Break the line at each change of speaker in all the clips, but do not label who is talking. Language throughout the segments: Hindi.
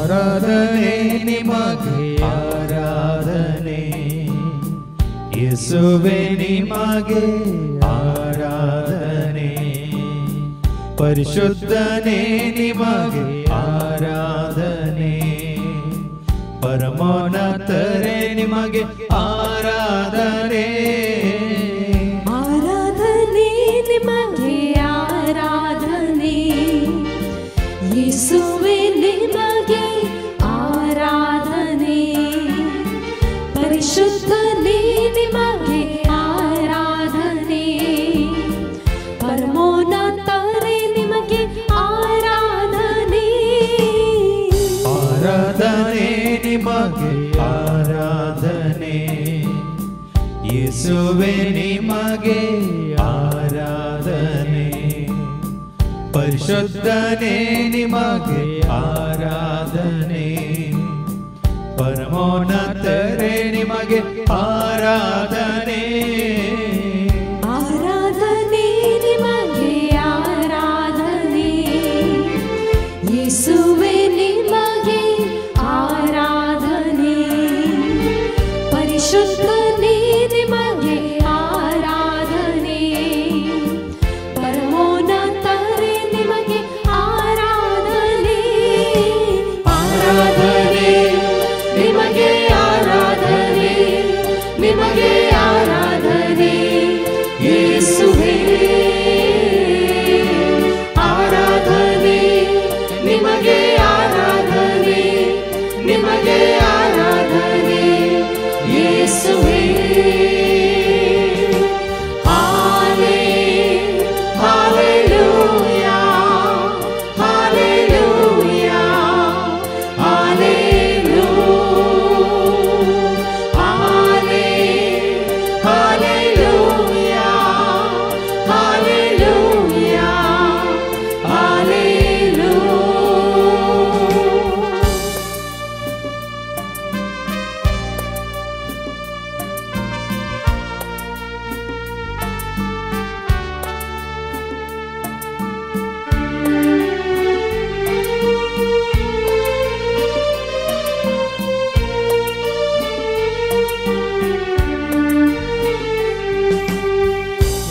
ಆರಾಧನೆ ನಿಮಗೆ ಆರಾಧನೆ ಯೇಸುವೆ ನಿಮಗೆ ಆರಾಧನೆ ಪರಿಶುದ್ಧನೇ ನಿಮಗೆ ಆರಾಧನೆ ಪರಮೋನ್ನತರೇ ನಿಮಗೆ ಆರಾಧನೆ
ಆರಾಧನೆ ನಿಮಗೆ ಆರಾಧನೆ ಯೇಸುವೆ ನಿಮಗೆ ಆರಾಧನೆ ಪರಿಶುದ್ಧನೇ ನಿಮಗೆ ಆರಾಧನೆ ಪರಮೋನ್ನತರೇ ನಿಮಗೆ ಆರಾಧನೆ
ಆರಾಧನೆ ನಿಮಗೆ ಆರಾಧನೆ ಯೇಸುವೆ ನಿಮಗೆ ಆರಾಧನೆ ಪರಿಶುದ್ಧನೇ ನಿಮಗೆ ಆರಾಧನೆ ಪರಮೋನ್ನತರೇ ನಿಮಗೆ ಆರಾಧನೆ
ಆರಾಧನೆ ನಿಮಗೆ ಆರಾಧನೆ ಯೇಸುವೆ ನಿಮಗೆ ಆರಾಧನೆ ಪರಿಶುದ್ಧನೇ ನಿಮಗೆ ಆರಾಧನೆ ಪರಮೋನ್ನತರೇ ನಿಮಗೆ ಆರಾಧನೆ ಆರಾಧನೆ ನಿಮಗೆ ಆರಾಧನೆ ನಿಮಗೆ ಆರಾಧನೆ ಯೇಸುವೇ ಆರಾಧನೆ ನಿಮಗೆ ಆರಾಧನೆ ನಿಮಗೆ ಆರಾಧನೆ ಯೇಸುವೇ ಹಾಲೆಲೂಯಾ ಹಾಲೆಲೂಯಾ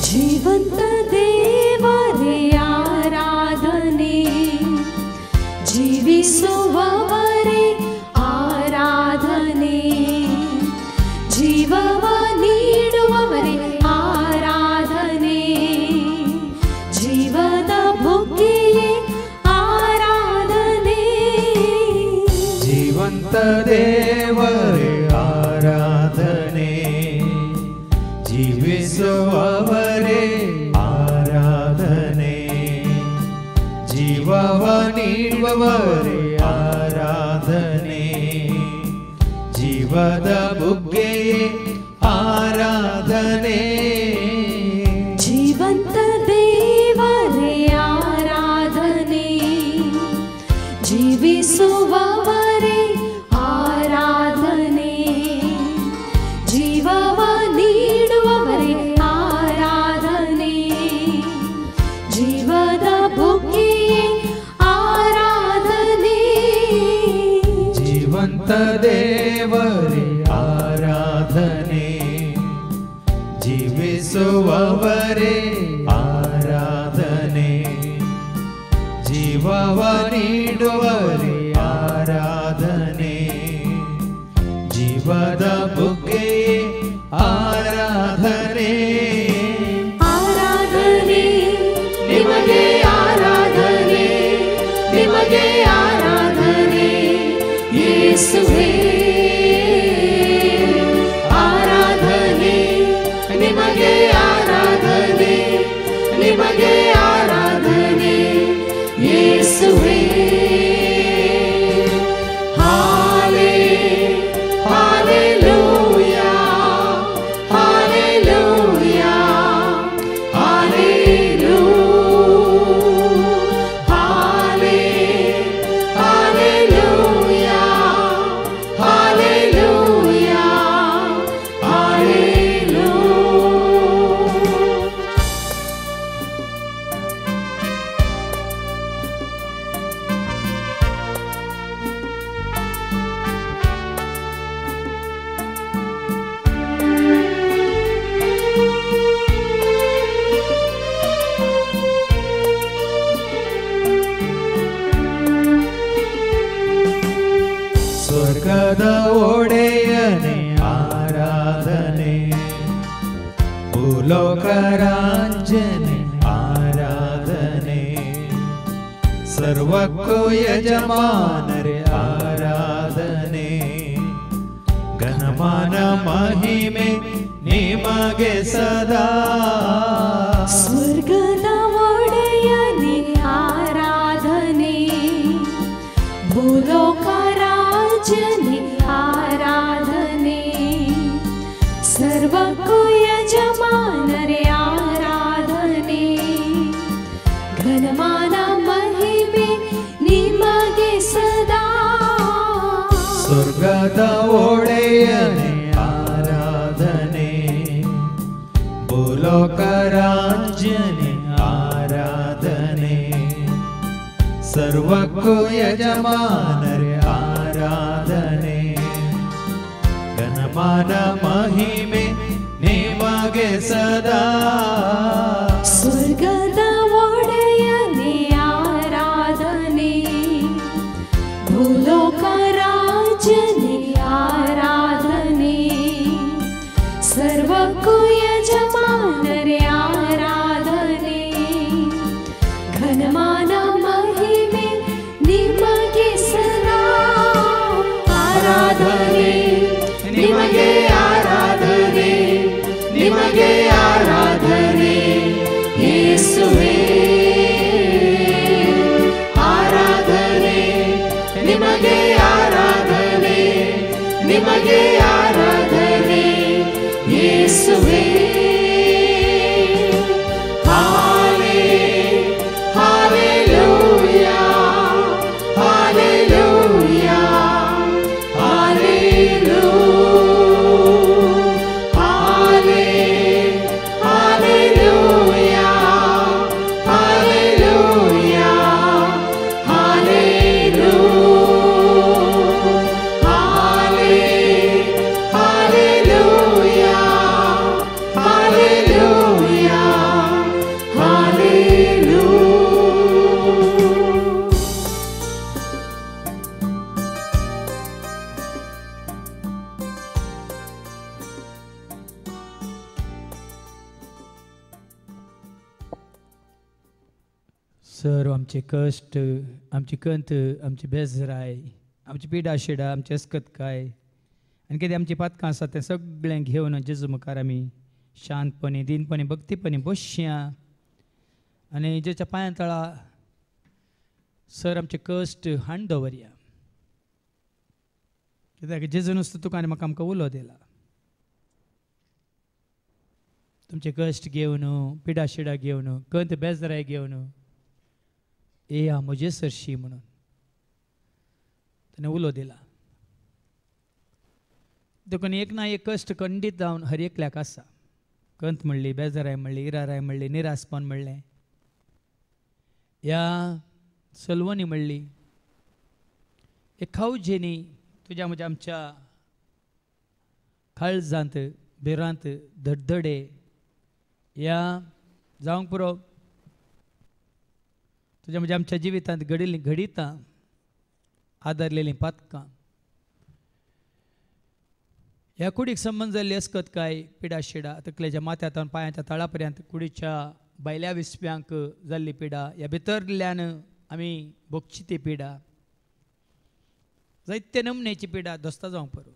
ಜೀವಂತ ದೇವರೇ ಆರಾಧನೆ ಜೀವಿಸುವವರೇ ಆರಾಧನೆ ಜೀವವ ನೀಡುವವರೇ ಆರಾಧನೆ ಜೀವದ ಬುಗ್ಗೆಯೇ ಆರಾಧನೆ
ಜೀವಂತ ದೇವರೇ ಆರಾಧನೆ ಜೀವಿಸುವವರೇ ಆರಾಧನೆ ಜೀವವ ನೀಡುವವರೇ ಆರಾಧನೆ ಜೀವದ ಬುಗ್ಗೆಯೇ ಆರಾಧನೆ
ಜೀವಂತ ದೇವರೇ ಆರಾಧನೆ ಜೀವಿಸುವವರೇ ಆರಾಧನೆ ಜೀವವ ನೀಡುವವರೇ ಆರಾಧನೆ ಜೀವದ ಬುಗ್ಗೆಯೇ ಆರಾಧನೆ
ಜೀವಂತ ದೇವರೇ ಆರಾಧನೆ ಜೀವಿಸುವವರೇ ಆರಾಧನೆ ಜೀವವ ನೀಡುವವರೇ ಆರಾಧನೆ ಜೀವದ ಬುಗ್ಗೆಯೇ ಆರಾಧನೆ
ಆರಾಧನೆ ನಿಮಗೆ ಆರಾಧನೆ ನಿಮಗೆ ಆರಾಧನೆ ಯೇಸುವೇ ಆರಾಧನೆ ನಿಮಗೆ ಆರಾಧನೆ ನಿಮಗೆ ಆರಾಧನೆ ಯೇಸುವೇ hallelujah hallelujah hallelujah hallelujah hallelujah
ಭೂಲೋಕರಾಜ್ಯನೇ ಆರಾಧನೆ, ಸರ್ವಕ್ಕೂ ಯಜಮಾನರೇ ಆರಾಧನೆ, ಘನಮಾನ ಮಹಿಮೆ ನಿಮಗೆ ಸದಾ.
ಸ್ವರ್ಗದ ಒಡೆಯನೇ ಆರಾಧನೆ, ಭೂಲೋಕ ರಾಜನೇ ಆರಾಧನೆ, ಸರ್ವಕ್ಕೂ ಯಜಮಾನರೇ ಆರಾಧನೆ, ಘನಮಾನ ಮಹಿಮೆ ನಿಮಗೆ ಸದಾ.
ಸ್ವರ್ಗದ ಒಡೆಯನೇ ಆರಾಧನೆ, ಭೂಲೋಕರಾಜ್ಯನೇ ಆರಾಧನೆ, ಸರ್ವಕ್ಕೂ ಯಜಮಾನರೇ ಆರಾಧನೆ, ಘನಮಾನ ಮಹಿಮೆ ನಿಮಗೆ ಸದಾ.
ಸ್ವರ್ಗದ ಒಡೆಯನೇ ಆರಾಧನೆ, ಭೂಲೋಕ ರಾಜನೇ ಆರಾಧನೆ, ಸರ್ವಕ್ಕೂ ಯಜಮಾನರೇ ಆರಾಧನೆ, ಘನಮಾನ ಮಹಿಮೆ ನಿಮಗೆ ಸದಾ. ಆರಾಧನೆ ನಿಮಗೆ, ಆರಾಧನೆ ನಿಮಗೆ, ಆರಾಧನೆ ಯೇಸುವೇ. ಆರಾಧನೆ ನಿಮಗೆ, ಆರಾಧನೆ ನಿಮಗೆ, ಆರಾಧನೆ ಯೇಸುವೇ. ಹಾಲೆ ಹಾಲೆಲೂಯಾ, ಹಾಲೆಲೂಯಾ, ಹಾಲೆಲೂಯಾ, ಹಾಲೆ ಹಾಲೆಲೂಯಾ, ಹಾಲೆಲೂಯಾ, ಹಾಲೆಲೂಯಾ, ಹಾಲೆ ಹಾಲೆಲೂಯಾ, ಹಾಲೆಲೂಯಾ, ಹಾಲೆಲೂಯಾ.
सर आमचे कश्ट, आमची कंत, आमची बेजराय, आमची पिडा शिडा, आमची अस्कतकाय आनी कितें आमची पातकां आसा तें सगळें घेवन जेजू मुखार आमी शांतपणी, दिनपणी, भक्तीपणी बसया आनी जेच्या पांयां तळा सर आमचे कश्ट हाण दवरया. कित्याक जेजू नुस्तें तुका आनी म्हाका आमकां उलो दिला. तुमचे कश्ट घेवन, पिडा शिडा घेवन, कंत बेजराय घेवन या म्हजे सरशी म्हणून ताणें उलो दिला. देखून एक ना एक कश्ट खंडीत जावन हर एकल्याक आसा. कंत म्हणली, बेजाराय म्हणली, इराराय म्हणली, निरासपण म्हणलें, या सलवणी म्हणली, एक खावजेनी तुज्या म्हज्या आमच्या काळजांत, भिरांत धडधडे या जावंक पुरो तुज्या म्हणजे आमच्या जिवितांत घडिल्लीं घडितां, आदारलेलीं पातकां, ह्या कुडीक संबंद जाल्ली अस्कतकाय, पिडा शिडा, तकलेच्या माथ्यान पांयाच्या तळा पर्यंत कुडीच्या भायल्या विस्प्यांक जाल्ली पिडा, ह्या भितरल्यान आमी भोगची ती पिडा, जायते नमनेची पिडा दोस्ता जावंक पुरो.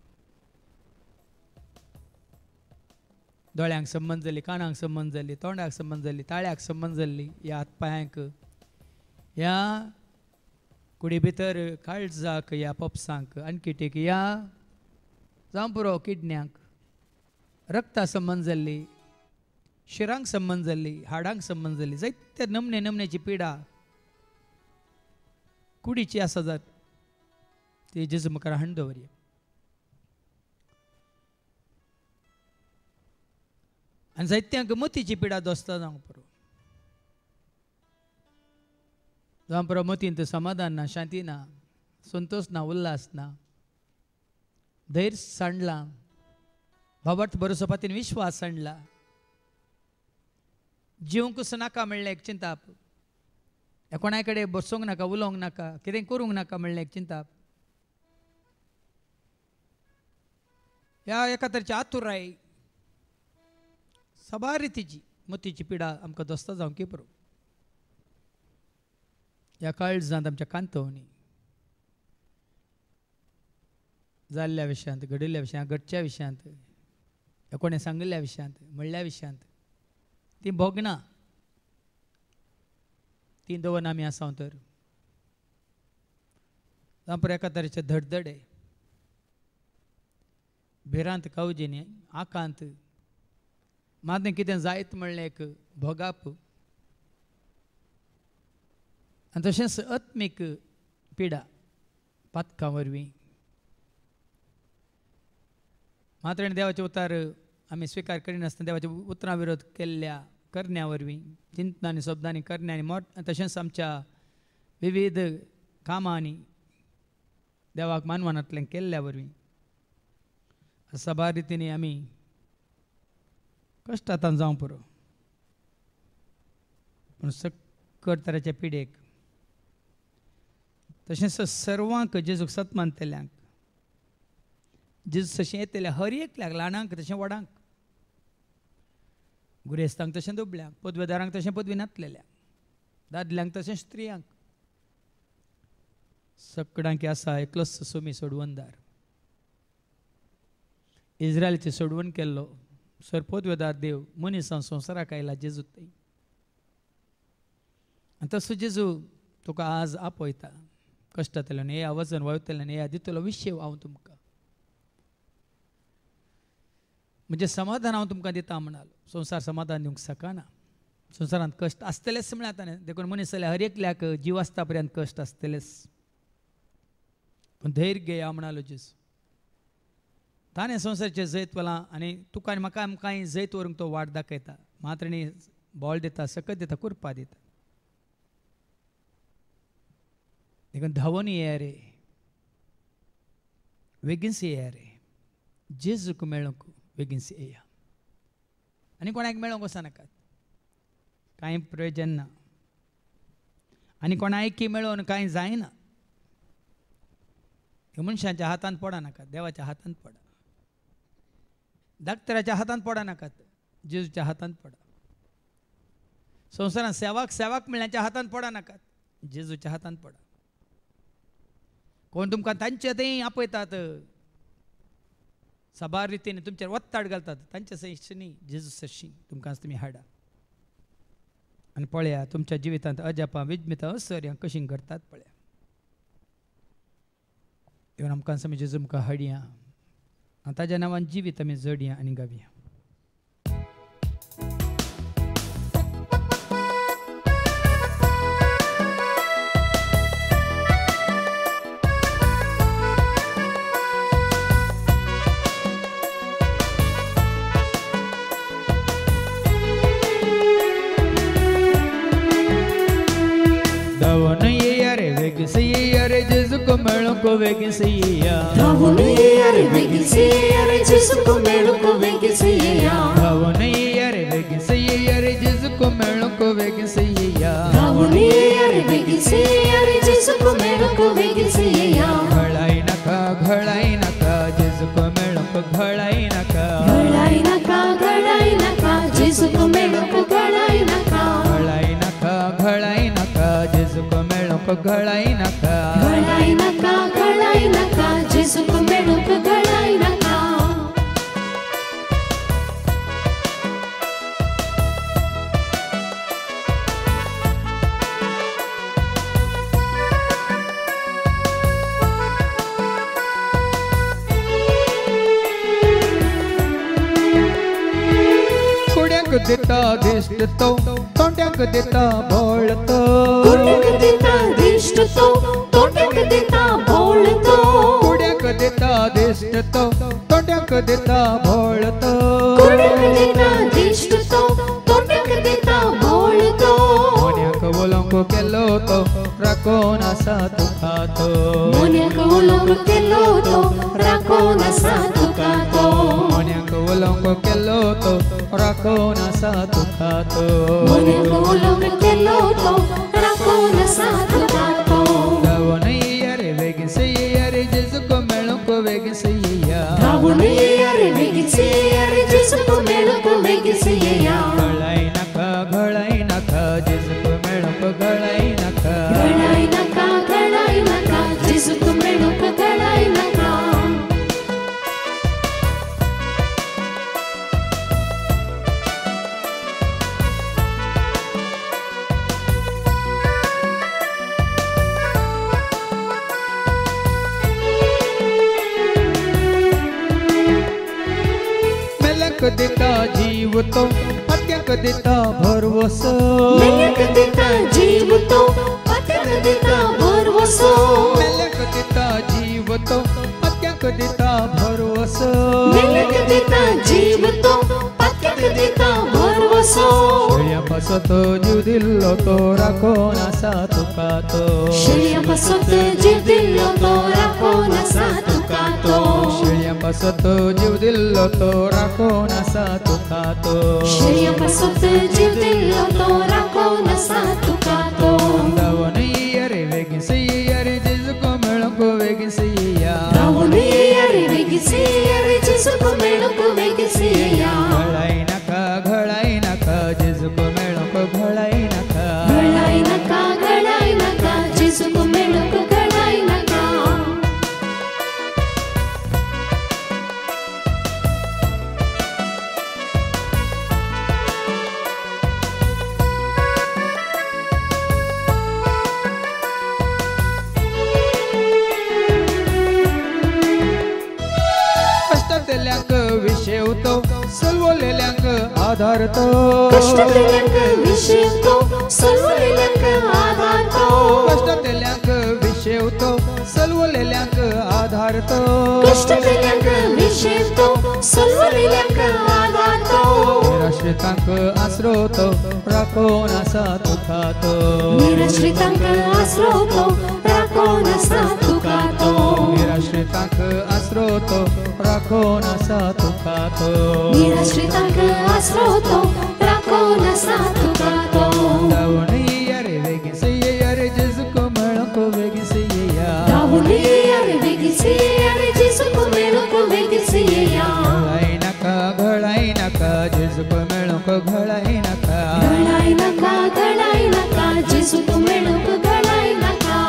दोळ्यांक संबंद जाल्ली, कानांक संबंद जाल्ली, तोंडाक संबंद जाल्ली, ताळ्याक संबंद जाल्ली, ह्या हात पांयांक, ह्या कुडी भितर काळजाक, ह्या पोपसांक, आणकिटीक, ह्या जावं पुरो किडण्यांक, रक्ता संबंद जाल्ली, शिरांक संबंद जाल्ली, हाडांक संबंद जाल्ली, जायते नमने नमनेची पिडा कुडीची आसा जात ती जेजू मुखार हाडून दवरया. आनी जायत्यांक मतीची पिडा दोस्ता जावंक पुरो. जावं पुरो मतींत समाधान ना, शांती ना, संतोष ना, उल्हास ना, धैर्य सांडला, भावार्थ भरोसो पातीन विश्वास सांडला, जिवंक कसो नाका म्हणलें एक चिंताप, कोणाय कडेन बसोंक नाका, उलोवंक नाका, कितें करूंक नाका म्हणलें एक चिंताप, ह्या एका तरेची आतुराय सबार रितीची मोतीची पिडा आमकां दोस्ता जावंकी पुरो ह्या काळजांत आमच्या कांतवनी जाल्ल्या विशयांत घडिल्ल्या विशयांत घडच्या विशयांत कोणें सांगिल्ल्या विशयांत म्हणल्या विशयांत ती भोगना ती दवन आमी आसां तर जावं एका तरेचे धडधडे भिरांत कावजीनी आकांत मातें कितें जायत म्हणलें एक भोगाप आनी तशेंच आत्मीक पिडा पातकां वरवीं मात्रेन देवाचे उतार आमी स्विकार करिनासतना देवाच्या उतरां विरोध केल्ल्या करण्या वरवीं चिंतनांनी शब्दांनी करण्यांनी मोठ तशेंच आमच्या विविध कामांनी देवाक मानवनांतल्यान केल्ल्या वरवीं सबार रितींनी आमी कश्टांत जावं पुरो पूण सकट तराच्या पिडेक तशेंच सर्वांक जेजूक सत मानतल्यांक जेजू तशें येतल्या हर एकल्याक ल्हानांक तशें व्हडांक गुरेस्तांक तशें दुबळ्यांक पदवेदारांक तशें पदवी नातलेल्यांक दादल्यांक तशें स्त्रियांक सगळ्यांक आसा एकलोच सोमी सोडवणदार इस्रायलचे सोडवण केल्लो सर पदवेदार देव मनीसां संवसाराक आयला जेजू थंय आनी तसो जेजू तुका आज आपयता कश्टांतल्यान हे वचन वळतल्यान हे दितलो विशय हांव तुमकां म्हणजे समाधान हांव तुमकां दिता म्हणालो संवसार समाधान दिवंक शकना संवसारांत कश्ट आसतलेच म्हळ्यार ताणें देखून मनीस जाल्यार हर एकल्याक जीव आसता पर्यंत कश्ट आसतलेच पूण धैर्य घे हांव म्हणालो जेजू ताणें संवसाराचें जैत वेलां आनी तुका आनी म्हाका कांय जैत व्हरूंक तो वाट दाखयता मात्रेणी बोळ दिता सकत दिता कुरपा दिता देखून धांवून येया रे बेगीनच येया रे जेजूक मेळूंक बेगीनच येया आनी कोणाक मेळोंक वचनाकात कांय प्रयोजन ना आनी कोणायकी मेळोवन कांय जायना मनशांच्या हातांत पडनाकात देवाच्या हातांत पडा डाक्टराच्या हातांत पडनाकात जेजूच्या हातांत पडा संवसारांत सेवाक मेळण्याच्या हातांत पडनाकात जेजूच्या हातांत पडा कोण तुमकां तांचे थंय आपयतात सबार रितीन तुमचेर वत्ताड घालतात तांचे सयशी न्ही जेजू सरशी तुमकां तुमी हाडा आनी पळया तुमच्या जिवितांत अजापां विजमितां असर्यां कशीं घडटात पळया देवून आमकां समज जेजू आमकां हाडया आनी ताज्या नांवान जिवीत आमी जडया आनी गावया
मेळोको वेगिसिया
धावूनिया रे वेगिसिया रे जेजूको मेळोको वेगिसिया
धावूनिया रे वेगिसिया रे जेजूको मेळोको वेगिसिया
धावूनिया रे वेगिसिया रे जेजूको मेळोको वेगिसिया
घळाई नका जेजूको मेळोको घळाई नका
जेजूको मेळोको घळाई नका
जेजूको मेळोको घळाई नका
जेजूको मेळोको घळाई नका
कुड्यांक दिता दिश्ट तो तोंड्यांक दिता बोळ तो
कुड्यांक दिता दिश्ट तो तोंड्यांक दिता बोळ तो
कुड्यांक दिता दिश्ट तो तोंड्यांक दिता बोळ तो
कुड्यांक दिता दिश्ट तो तोंड्यांक दिता बोळ तो
मोन्याक उलोवंक केलो तो राखोन आसा तुका तो
मोन्याक उलोवंक केलो तो राखोन आसा तुका तो
मोन्याक उलोवंक केलो तो राखोन आसा तुका तो
मोन्याक उलोवंक केलो तो राखोन आसा तुका तो
धांवून येया रे बेगीन येया रे जेजूको मेळोको बेगीन येया
धांवून येया रे बेगीन येया रे जेजूको मेळोको बेगीन येया
जीव तो अत्याक दिता भरवस
मेल्याक दिता जीव तो अत्याक दिता भरवस
मेल्याक दिता जीव तो अत्याक दिता भरवस
मेल्याक दिता जीव तो अत्याक दिता भरवस
शेळ्या पासत जीव दिल्लो तो राखोन आसा तुका तो
शेळ्या पासत जीव दिल्लो तो राखोन आसा तुका तो
शेळ्या पासत जीव दिल्लो तो राखोन आसा तुका तो
शेळ्या पासत जीव दिल्लो तो राखोन आसा तुका तो
दावन रे वेगीन सैया रे जेजुको मेळको वेगीन सैया
रावण रे वेगिसी रे जेजुको मेळको वेगिसी
घळाई नका जेजुको मेळको घळाई नका
घळाई नका जेजुको मेळको घळाई नका
कष्टातल्यांक विशेवतो सलवलेल्यांक आधारतो
कष्टातल्यांक विशेवतो सलवलेल्यांक आधारतो
कष्टातल्यांक विशेवतो सलवलेल्यांक आधारतो
कष्टातल्यांक विशेवतो सलवलेल्यांक आधारतो
निराश्रितांक आसरोतो राखोन आसा तुका तो
निराश्रितांक आसरोतो राखोन आसा तुका तो
निराश्रितांक आसरोतो राखोन आसा तुका तो
निराश्रितांक आसरोतो राखोन आसा तुका तो
दावणीया रे वेगीन सैया रे जेजुको मेळको वेगीन सैया
रावणी रे वेगिसी रे जेजुको मेळको वेगिसी
घळाई नका जेजुको मेळको घळाई नका
घळाई नका जेजुको मेळको घळाई नका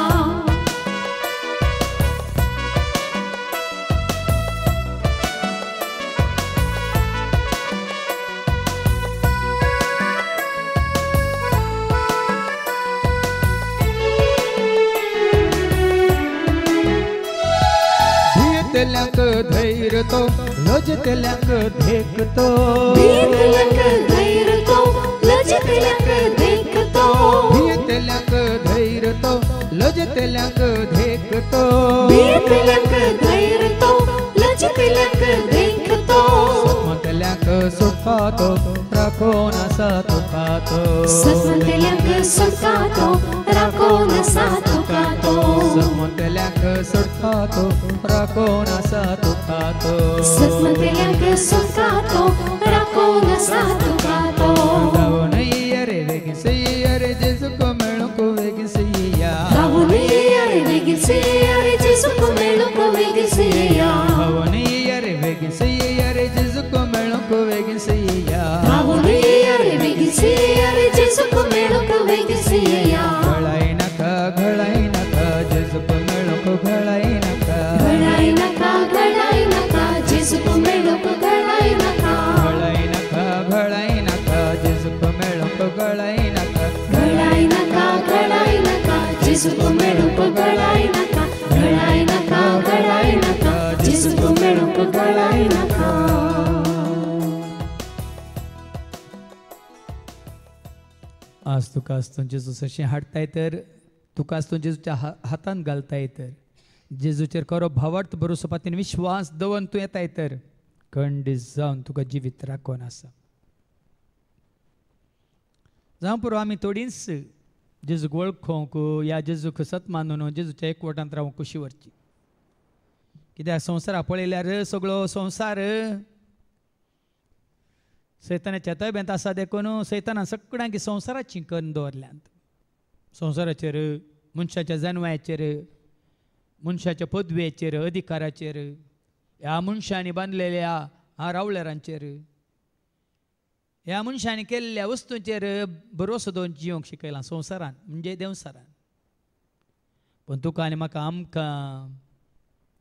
भियेतल्यांक धैर्य तो लजतल्यांक धेकतो
भियेतल्यांक धैर्य तो लजतल्यांक देखतो
भियेतल्यांक धैर्य तो लजतल्यांक धेकतो
भियेतल्यांक धैर्य तो लजतल्यांक देखतो
सत्मतल्यांक सुखातो राखोन आसा तुका तो
सत्मतल्यांक सुखातो राखोन आसा तुका तो
सत्मतल्यांक सुखातो राखोन आसा तुका तो
सत्मतल्यांक सुखातो राखोन आसा तुका तो
दावणीया रे वेगीन सैया रे जेजुको मेळको वेगीन सैया
रावणी रे वेगिसी रे जेजुको मेळको वेगिसी
दावणीया रे वेगीन सैया रे जेजुको मेळको वेगीन सैया
रावणी रे वेगिसी रे जेजुको मेळको वेगिसी
घळाई नका जेजुको मेळको घळाई नका
घळाई नका जेजुको मेळको घळाई नका
घळाई नका जेजुको मेळको घळाई नका
घळाई नका जेजुको मेळको घळाई नका घळाई नका जेजुको मेळको घळाई नका
आज तुका आस्तून जेजूस अशें हाडटाय तर तुका आस्तून जेजूच्या हातान घालताय तर जेजूचेर खरो भावार्थ भरोसो पातीन विश्वास दवरून तूं येताय तर खंडीत जावन तुका जिवीत राखोन आसा जावं पुरो आमी थोडींच जेजूक वळखोंक या जेजूक सत मानून जेजूच्या एकवटांत रावूंक कशी व्हरची कित्याक संवसारा पळयल्यार सगळो संवसार सैतानाच्या ताब्यांत आसा देखून सैतानान सगळ्यांक संवसाराची करून दवरल्यांत संवसाराचेर मनशाच्या जन्माचेर मनशाच्या पदवेचेर अधिकाराचेर ह्या मनशांनी बांदलेल्या रावळेरांचेर ह्या मनशांनी केल्ल्या वस्तूंचेर भरोसो दवरून जियोंक शिकयलां संवसारान म्हणजे देवसारान पण तुका आनी म्हाका आमकां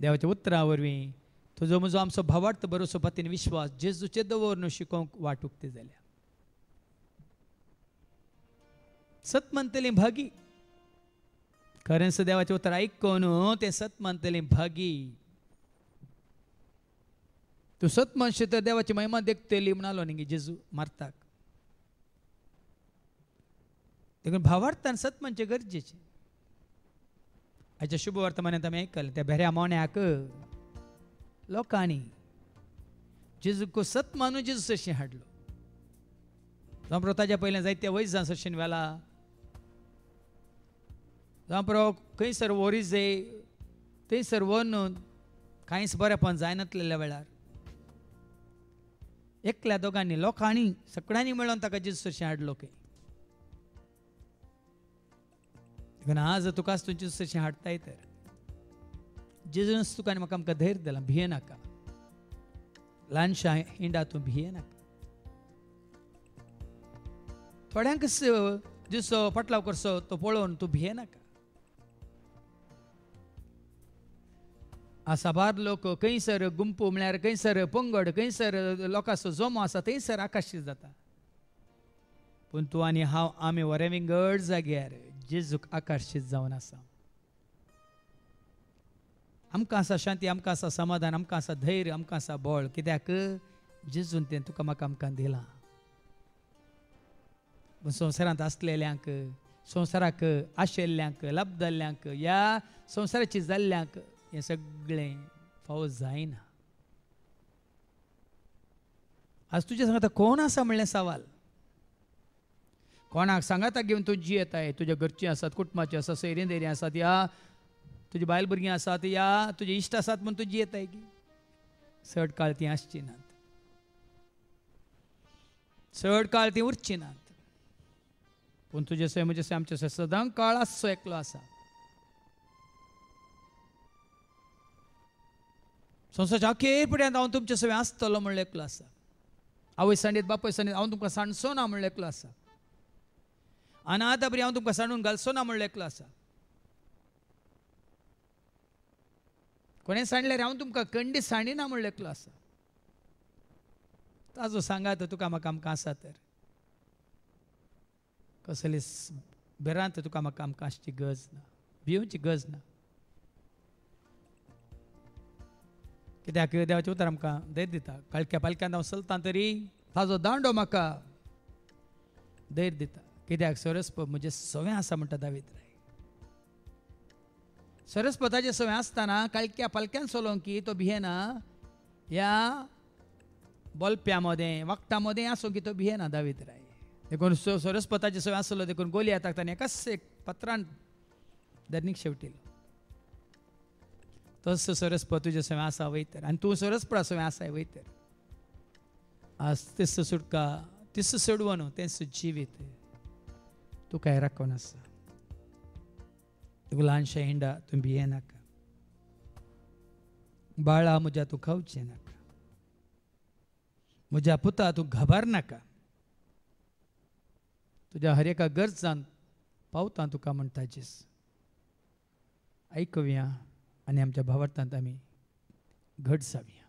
देवाच्या उतरां वरवीं तुजो म्हजो आमचो भावार्थ भरोसो पातीन विश्वास जेजूचे दवरून शिकोवंक वाट उक्ती जाल्या सत म्हणटलीं भागी खरेंच देवाचें उतर आयकून तें सत म्हणटलीं भागी तू सत मनशे तर देवाची महिमा देखतली म्हणालो न्ही जेजू मारताक. देखून भावार्थान सत म्हणजे गरजेचे. आजच्या शुभ वर्तमानात आमी आयकले त्या भेऱ्या मोण्याक लोकांनी जेजूक सत मानून जेजू सशी हाडलो. जावं ताच्या पयलें जायत्या वयस जावन सशीन वेला जावं खंयसर वोरीजे थंयसर व्हरून कांयच बरेंपण जायनासलेल्या वेळार एकल्या दोगांनी लोकांनी सगळ्यांनी मेळून ताका जेजू सशी हाडलो. आज तुका तुजी जेजू सशी हाडटाय तर जेजूनच तुका आनी म्हाका आमकां धैर्य दिलां. भिये नाका, ल्हानशा हिंडा तूं भिये नाका. थोड्यांक जेजूचो पटलाव करचो तो पळोवन तूं भिये नाका. साबार लोक खंयसर गुंपू म्हळ्यार खंयसर पंगड खंयसर लोकांचो जमो आसा थंयसर आकाशीत जाता. पूण तूं आनी हांव आमी वरें विंगड जाग्यार जेजूक आकर्शीत जावन आसा. आमकां आसा शांती, आमकां आसा समाधान, आमकां आसा धैर्य, आमकां आसा बळ. कित्याक जेजून तें तुका म्हाका आमकां दिलां. संवसारांत आसलेल्यांक, संवसाराक आशिल्ल्यांक, लाभदल्ल्यांक, ह्या संवसाराची जाल्ल्यांक हें सगळें फावो जायना. आज तुजे सांगता कोण आसा म्हणलें सवाल. कोणाक सांगाता घेवन तूं जियेताय. तुज्या घरचीं आसात, कुटुंबाचीं आसात, सैरीं देरीं आसात, या तुजी बायल भुरगीं आसात, या तुजे इश्ट आसात म्हूण तूं जियेताय की चड काळ तीं आसची नात. चड काळ तीं उरची नात. पूण तुजे सय म्हजे सय आमचे सय सदां काळ आसचो एकलो आसा. संवसाराच्या अखेर पिड्यांत हांव तुमचे सगळें आसतलो म्हणलो एकलो आसा. आवय साणीत बापूय साणीत हांव तुमकां सांडचो ना म्हणलो एकलो आसा. अनाथ बरी हांव तुमकां सांडून घालचो ना म्हणलो एकलो आसा. कोणें सांडल्यार हांव तुमकां खंडीत सांडिना म्हणलो एकलो आसा. ताजो सांगात तुका म्हाका आमकां आसा तर कसली भिरांत तुका म्हाका आमकां आसची गरज ना, भिवची गरज ना. कित्याक देवाचें उतर आमकां धैर्य दिता. कळक्या पालक्यान हांव चलतां तरी ताजो दांडो म्हाका धैर्य दिता. कित्याक सरस्वत म्हजें सवें आसा म्हणटा दावीद राय. सरस्वताचें सवें आसतना कळक्या पालक्यान चलोवंक की तो भियेना. ह्या बोलप्या मदें वखदां मदें आसूं की तो भियेना दावीद राय. देखून सरस्वताचें सवें आसलो देखून गोलियाताक ताणें एकाच एक पत्रान धरणीक शेवटिलो. तस सरस्वत तुजें सवें आसा वयतर आनी तूं सरस्वता सवें आसाय वयतर. आज तिस सुटका तिस सोडवून तेंच जिवीत तूं काय राखून आसा. तुका ल्हानशें हिंडा तूं भिये नाका. बाळा म्हज्या तूं खावचें नाका. म्हज्या पुता तूं घाबर नाका. तुज्या हर एका गरजान पावता तुका म्हणटा जेस. आयकुया आनी आमच्या भावार्थांत आमी घट जावया.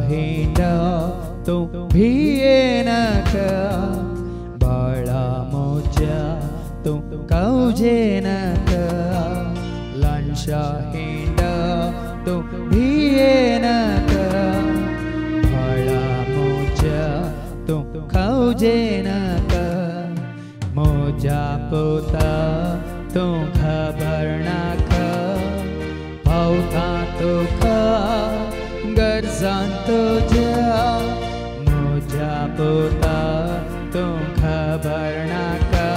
हिंडा तूं भिये नाका. बाळा म्हज्या तूं काळजे नाका. ल्हानशा हिंडा तूं भिये नाका. बाळा म्हज्या तूं काळजे नाका. म्हज्या पुता तूं खबर नाका. पावता तुका गरजान तुज्या. म्हज्या पुता तूं खबर नाका.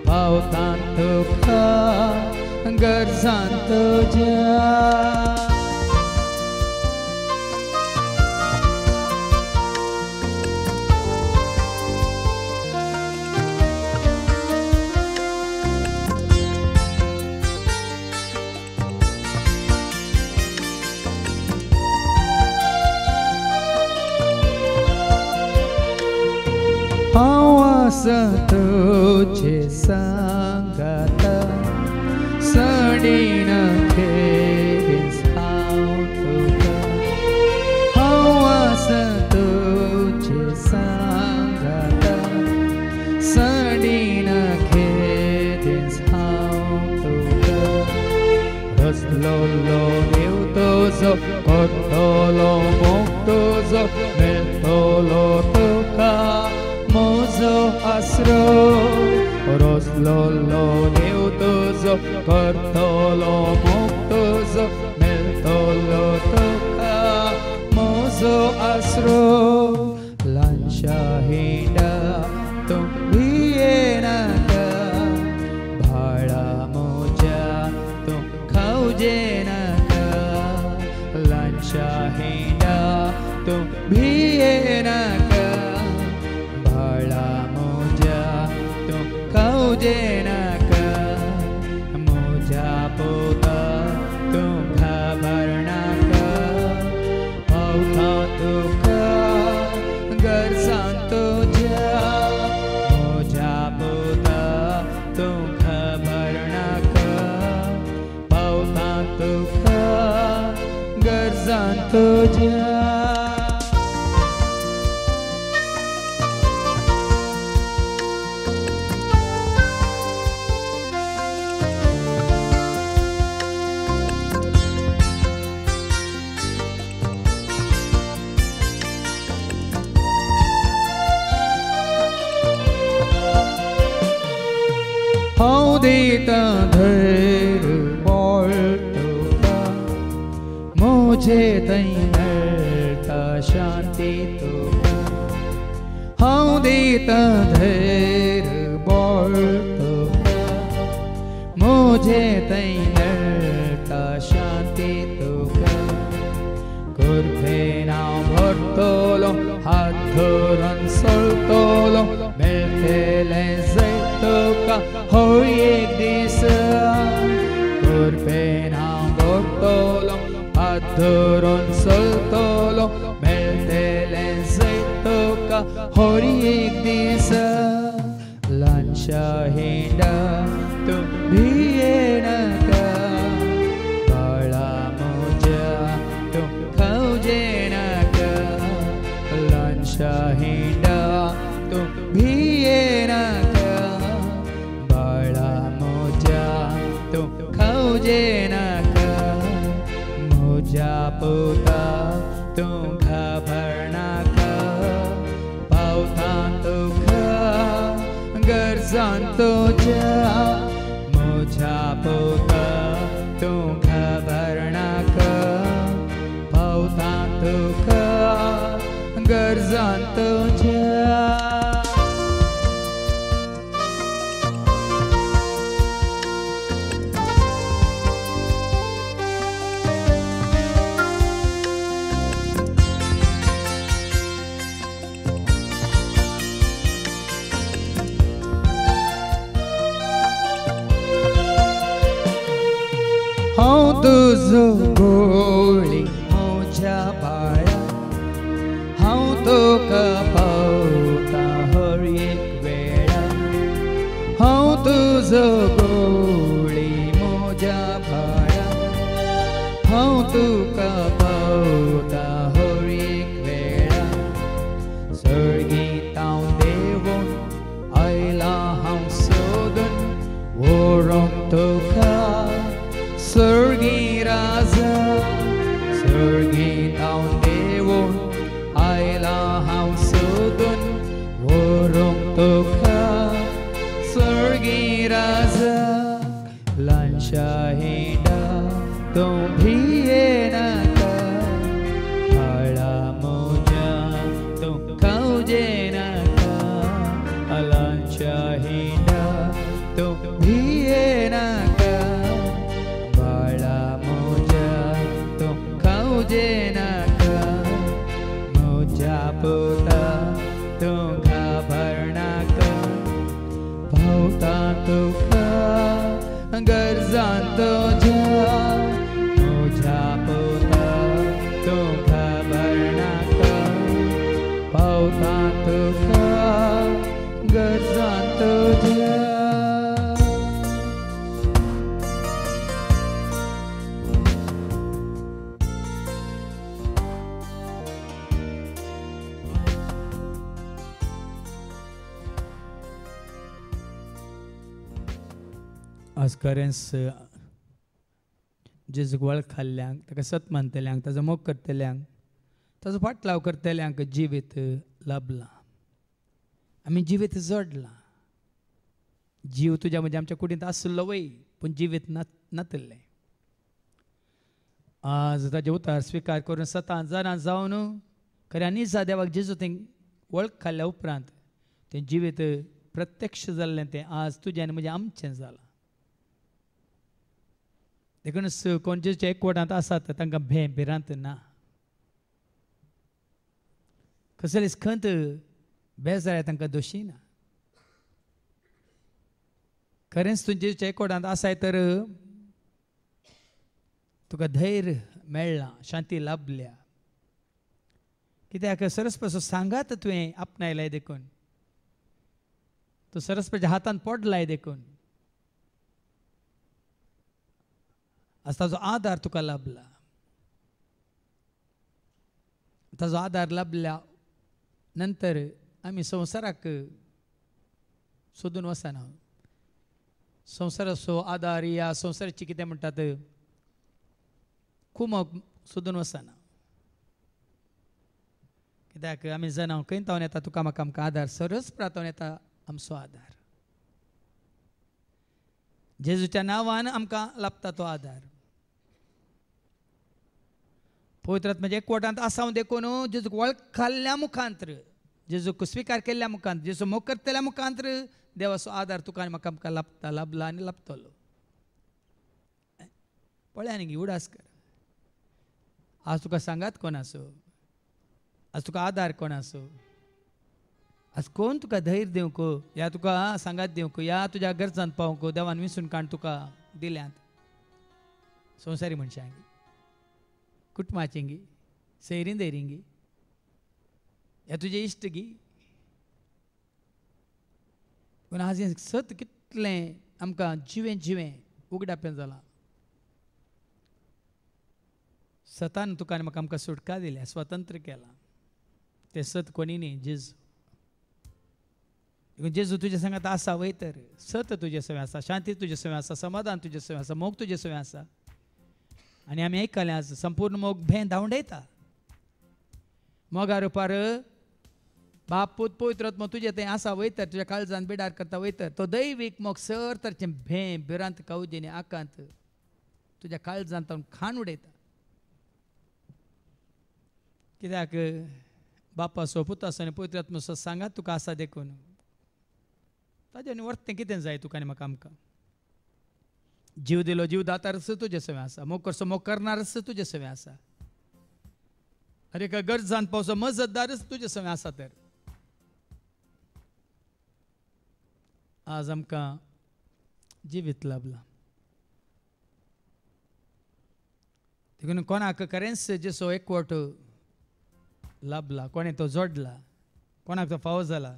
पावता तुका गरजान तुज्या. हांव आसा तुजे सांग. rosslolo nieutozo, kortolo moktozo, meltolo tuka, mozo asro. Rosslolo nieutozo, kortolo moktozo, meltolo tuka, mozo asro. Lansha hinda tum bhiyenaka, bhada moja tum khaujenaka. Lansha hinda tum bhiyenaka, bhada moja tum khaujenaka. Moja pota tum khabarnaka, pautha tukha गरजांतो जा. मोजा पोता तुम खबर नाका, पावता तुका गरजांतो जा. Hãy đi ta धैर बोलता, मुझे तई मिलता शांति तुका. हाँ देता धैर बोलता, मुझे तई मिलता शांति तुका. Kurpe now bortolo, hathuran soltolo, meltele zaituka, hoy ek disa. Kurpe now bortolo, hathuran soltolo, meltele zaituka, hoy ek disa. Lansha hinda tum bhiyenaka, bhada moja tum khaujenaka. Lansha hinda tum bhiyenaka, bhada moja tum khaujenaka. Moja pota tum khabarnaka, pautha tukha garzanto ja. Moja pota tum khabarnaka, pautha tukha garzanto ja. हाँ तुझो गोली मोजा पाया, हाँ तो कपावता हर एक वेळा. हाँ तुझो गोली मोजा पाया, हाँ तू कपावता हर एक वेळा. सर्गीतां देवून आयला हांव सोदून, वरोंक तुका सर्गी राजा. सर्गीतां देवून आयला हांव सोदून, वरोंक तुका सर्गी राजा. Lansha hinda tum bhiyenaka, bhada moja tum khaujenaka. Lansha hinda tum bhiyenaka, bhada moja tum khaujenaka. Moja pota tum khabarnaka, pautha tukha garzanto ja. Moja pota tum khabarnaka, pautha tukha garzanto ja.
Ascarens जेजूक वळखल्ल्यांक ताका सत मानतल्यांक ताजो मोग करतल्यांक ताजो फाटलाव करतल्यांक जिवीत लाभला. आमी जिवीत जोडलां. जीव तुज्या म्हणजे आमच्या कुडींत आसलो वय पूण जिवीत नातल्लें. आज ताजे उतार स्विकार करून सतां जाणां जावन खऱ्यांनी देवाक जेजू थंय वळख खाल्ल्या उपरांत तें जिवीत प्रत्यक्ष जाल्लें तें आज तुजें आनी म्हजें आमचें जालां. देखूनच कोण जेजूच्या एकवटांत आसात तांकां भिरांत ना. कसलीच खंत बेजाऱ्या तांकां दोशी ना. खरेंच तूं जेजूच्या एकवटांत आसाय तर तुका धैर्य मेळ्ळां, शांती लाभल्या. कित्याक सरस्वती सांगात तुवें आपणायलाय देखून, तूं सरस्वतीच्या हातान पडलाय देखून आज ताजो आदार तुका लाभला. ताजो आदार लाभल्या नंतर आमी संवसाराक सोदून वचना. संवसाराचो आदार या संवसाराची कितें म्हणटात कुमक सोदून वचना. कित्याक आमी जाणा खंय तावन येता तुका म्हाका आमकां आदार सरस्वतावन येता आमचो आदार. जेजूच्या नांवान आमकां लाभता तो आदार. पवित्र आत्म्याच्या एकवटांत आसाव देखून जेजूक वळखल्ल्या मुखांतर, जेजूक स्विकार केल्ल्या मुखांतर, जेजू मोग करतल्या मुखांतर देवाचो आदार तुका आनी म्हाका आमकां लाभता, लाभला आनी लाभतलो. पळय न्ही उडास कर. आज तुका सांगात कोण आसो, आज तुका आदार कोण आसो, आज कोण तुका धैर्य दिवंक, या तुका सांगात दिवंक, या तुज्या गरजांत पावंक देवान विसरून काण तुका दिल्यांत. संवसारी मनशांगी, कुटुंबाचेंगी, सैरीं दैरींगी, या तुजे इश्टगी. पूण आज हें सत कितलें आमकां जिवें उगडापें जालां. सतान तुका आनी म्हाका आमकां सुटका दिल्या, स्वतंत्र केलां. तें सत कोणी न्ही, जेजू. जेजू तुजे सांगात आसा वय तर सत तुजे सवय आसा, शांती तुजे सवय आसा, समाधान तुजे सवय आसा, मोग तुजे सवय आसा. आनी आमी आयकलें आज संपूर्ण मोग भें धांवडयता. मोगा रुपार बाप पूत पवित्र आत्मा तुजे थंय आसा वय तर, तुज्या काळजान बिडार करता वय तर तो दैवीक मोग सर तरेचें भें भिरांत कावजेनी आकांत तुज्या काळजांत खाण उडयता. कित्याक बापासो पुतासो आनी पवित्र आत्मासो सांगात तुका आसा देखून ताजे आनी वर्तें कितें जाय तुका आनी म्हाका आमकां. जीव दिलो जीव दातारच तुजे सवय आसा, मोग करचो मोग करणारच तुजे सवय आसा. अरे एका गरजांत पावचो मजतदारच तुजे सवय आसा. तर आज आमकां जिवीत लाभला. देखून कोणाक खरेंच जेसो एकवट लाभला, कोणें तो जोडला, कोणाक तो फावो जाला,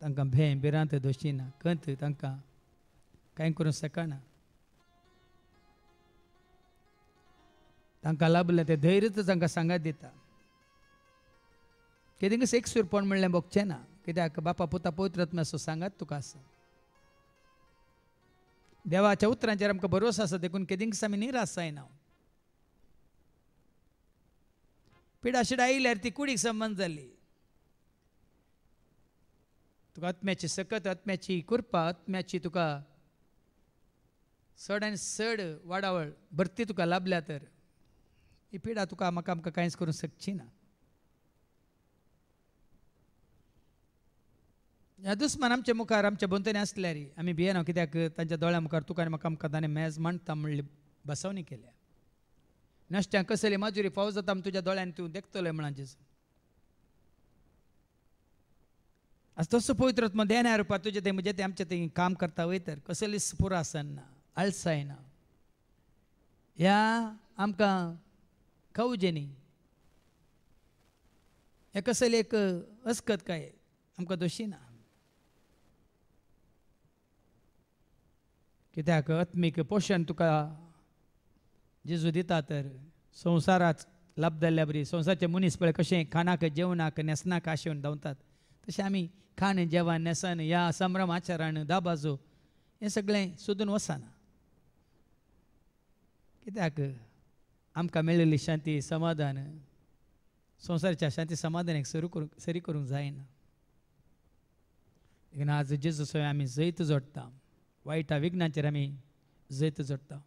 तांकां भें भिरांत दोशी ना, खंत तांकां कांय करूंक शकना. तांकां लाभलें तें धैर्यच तांकां सांगात दिता. केदिंगस एक सुरपण म्हणलें भोगचें ना. कित्याक बापा पुता पवित्र आत्म्याचो सांगात तुका आसा. देवाच्या उतरांचेर आमकां भरोस आसा देखून केदिंगस आमी निराश जायना. पिडा शिडा आयल्यार ती कुडीक संबंद जाली. तुका आत्म्याची सकत, आत्म्याची कृपा, आत्म्याची तुका चड आनी चड वाडावळ भरती तुका लाभल्या तर ही पिडा तुका म्हाका आमकां कांयच करूंक शकची ना. ह्या दुस्मान आमच्या मुखार आमच्या भोंवतणी आसल्यार आमी भियेना. कित्याक तांच्या दोळ्या मुखार तुका आनी म्हाका आमकां ताणें मेज मांडटा म्हणली बसवणी केल्या. नश्ट्यांक कसली माजुरी फावो जाता म्हूण तुज्या दोळ्यान तूं देखतलोय म्हणून जेजू. आज तसो पवित्र आत्मा देण्या रुपार तुजे थंय म्हजे थंय आमचे थंय काम करता वय तर कसलीच पुरासन ना, आळसाय ना. ह्या आमकां खावजे न्ही, हे कसली एक अस्कत काय आमकां दोशी ना. कित्याक आत्मीक पोशण तुका जेजू दिता तर संवसाराच लाभ जाल्ल्या बरी. संवसाराचे मनीस पळय कशें खाणाक जेवणाक न्हेसनाक आशेवन धांवतात तशें आमी खाण जेवण न्हेसन ह्या संभ्रम आचारान दाबाजो हें सगळें सोदून वचना. कित्याक आमकां मेळिल्ली शांती समाधान संवसाराच्या शांती समाधानाक सरी करूंक जायना. देखून आज जेजू सय आमी जैत जोडटा, वायटा विघ्नांचेर आमी जैत जोडटा.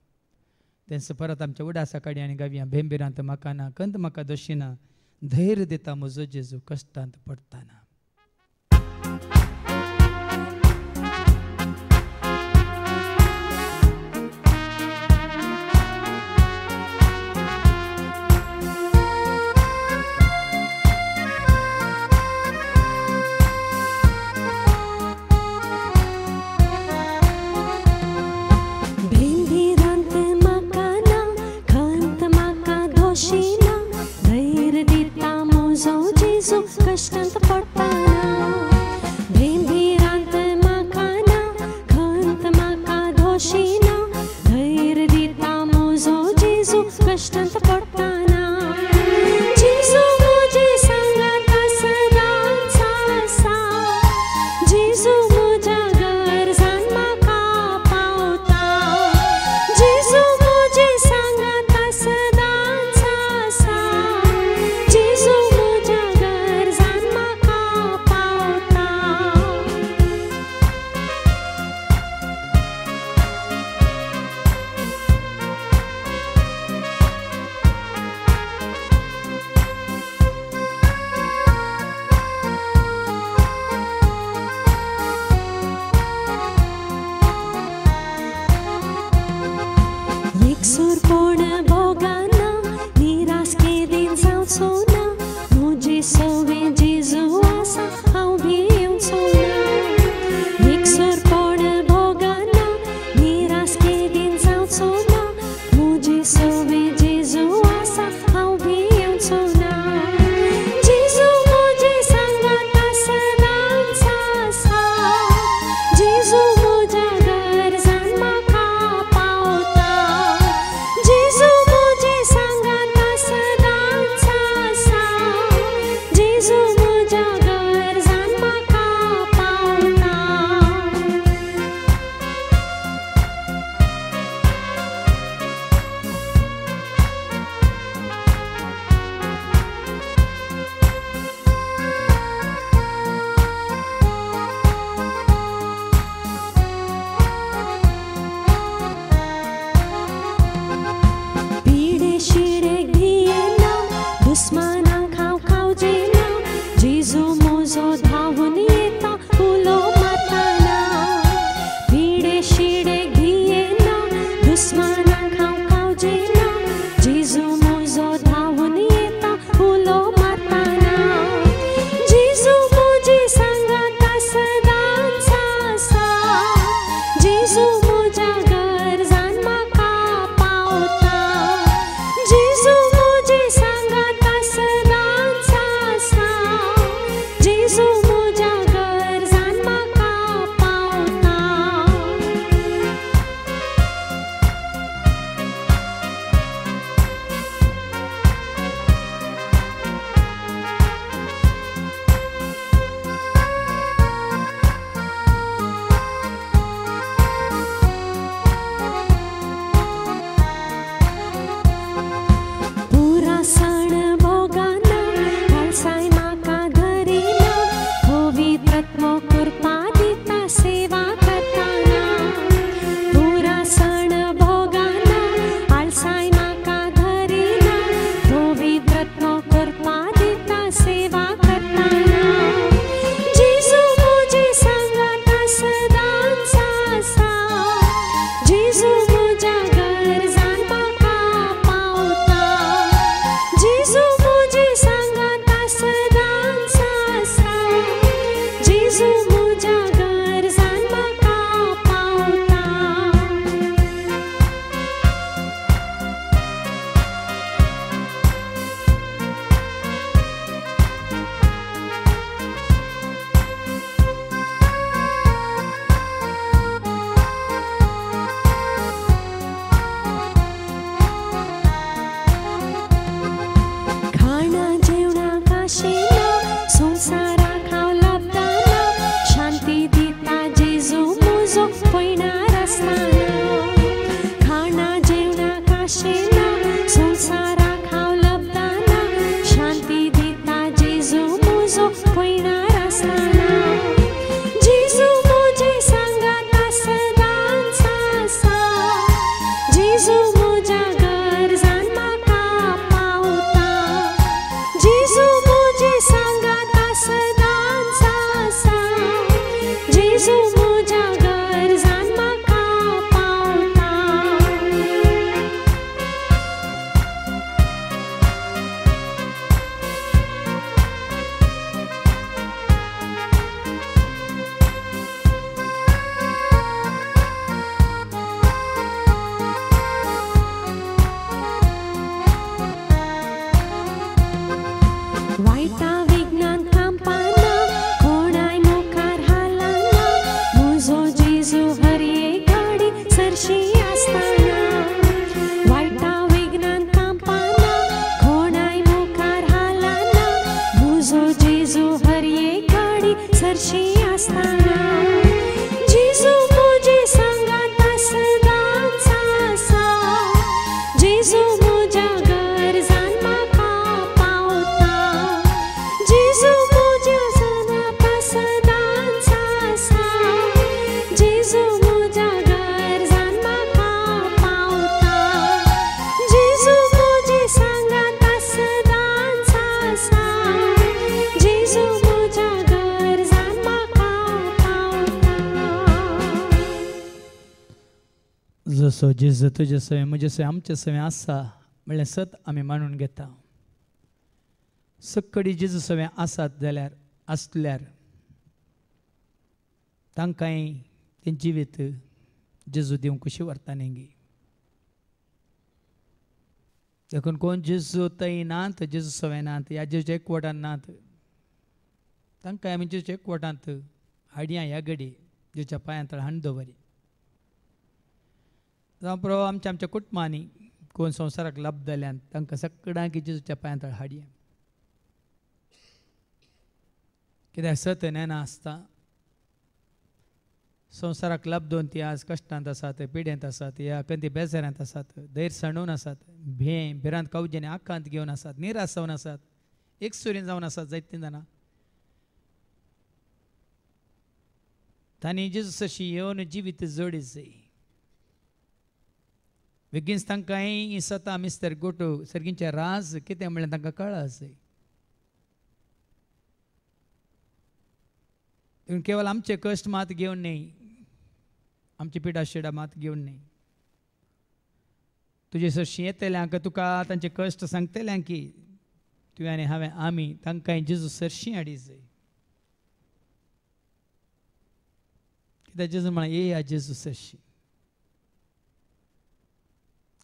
तेंच परत आमच्या उडासा काडी आनी गावया भेंबिरांत म्हाका ना, कंत म्हाका दोशिना, धैर्य दिता म्हजो जेजू कश्टांत पडटाना.
कष्टांत पडटाना भेंबिरांत म्हाका ना, खंत म्हाका दोशिना, धैर्य दिता म्हजो जेजू कष्टांत पडटाना. जेजू म्हजे सांगात सदांच आसा, जेजू म्हज्या गरजान म्हाका पावता. जेजू म्हजे सांगात सदांच आसा, जेजू एकसुरपण भोगाना, निराश केदीन जावचो ना, म्हजे सवे जेजू आसा हांव भिवचो ना. एकसुरपण भोगाना, निराश केदीन जावचो ना, म्हजे सवे जेजू आसा हांव भिवचो ना. जेजू म्हजे सांगात सदांच आसा, जेजू म्हज्या गरजान म्हाका पावता. जेजू म्हजे सांगात सदांच आसा, जेजू म्हज्या गरजान म्हाका पावता. पिडे शिडे भियेना, दुस्मानांक हांव खावजेना, जेजू म्हजो धांवून येता उलो मारताना. पिडे शिडे भियेना, दुस्मानांक हांव खावजेना, जेजू म्हजो धांवून येता उलो मारताना. जेजू म्हजे सांगात सदांच आसा, जेजू म्हज्या गरजान म्हाका पावता. जेजू म्हजे सांगात सदांच आसा, जेजू म्हज्या गरजान म्हाका पावता. आशेना संसाराक हांव लबताना शांती दिता जेजू म्हजो पळयणार आसतना जेजू म्हजे सांगाता सदांच आसा जेजू म्हज्या गरजान म्हाका पावता जेजू म्हजे सांगाता सदांच आसा जेजू म्हज्या गरजान म्हाका पावता वायटा विज्ञान कांपाना कोणाय मुखार हालना म्हजो जेजू हर एक घडी सरशी आसतना वायटा विज्ञान कांपाना कोणाय मुखार हालना म्हजो जेजू हर एक घडी सरशी आसतना जेजू म्हजे सांगाता सदांच आसा जेजू म्हज्या गरजान म्हाका पावता जेजू म्हज्या सांगाता सदांच आसा जेजू म्हज्या गरजान म्हाका पावता जेजू म्हजे सांगाता सदांच आसा जेजू म्हज्या गरजान म्हाका पावता
जसो जेजू तुजे सवे म्हजे सवे आमचे सवे आसा म्हणल्यार सत आमी मानून घेता सक्कडी जेजू सवे आसात जाल्यार आसल्यार तांकांय तें जिवीत जेजू दिवंक कशी व्हरता नेंगी देखून कोण जेजू थंय नात जेजू सवे नात ह्या जेजूच्या एकवटान नात तांकांय आमी जेजूच्या एकवटांत हाडया ह्या घडी जेजूच्या पांयां तळ हांड दवरी जावं प्रभू आमच्या कुटुंबांनी कोण संवसाराक लाभ जाल्यान तांकां सगळ्यांक जेजूच्या पांयां तळ हाडया कित्याक सत नेना आसता संवसाराक लाभ दोन ती आज कश्टांत आसात पिड्यांत आसात या कंदी बेजारांत आसात धैर्य सणून आसात भिरांत कावजेने आकांत घेवन आसात निराश जावन आसात एकसुरीन जावन आसात जायतीं जाणां तांणी जेजू सशी येवन जिवीत जोडीत जाय बेगीनच तांकांय सता मिस्तर गोटो सर्गींचे राज कितें म्हणल्यार तांकां कळा जाय केवळ आमचे कश्ट मात घेवन न्ही आमची पिडा शिडा मात घेवन न्ही तुजे सरशी येतल्यांक तुका तांचे कश्ट सांगतल्यांक की तुवें आनी हांवें आमी तांकांय जेजू सरशी हाडी जाय कित्याक जेजू म्हळ्यार येया जेजू सरशी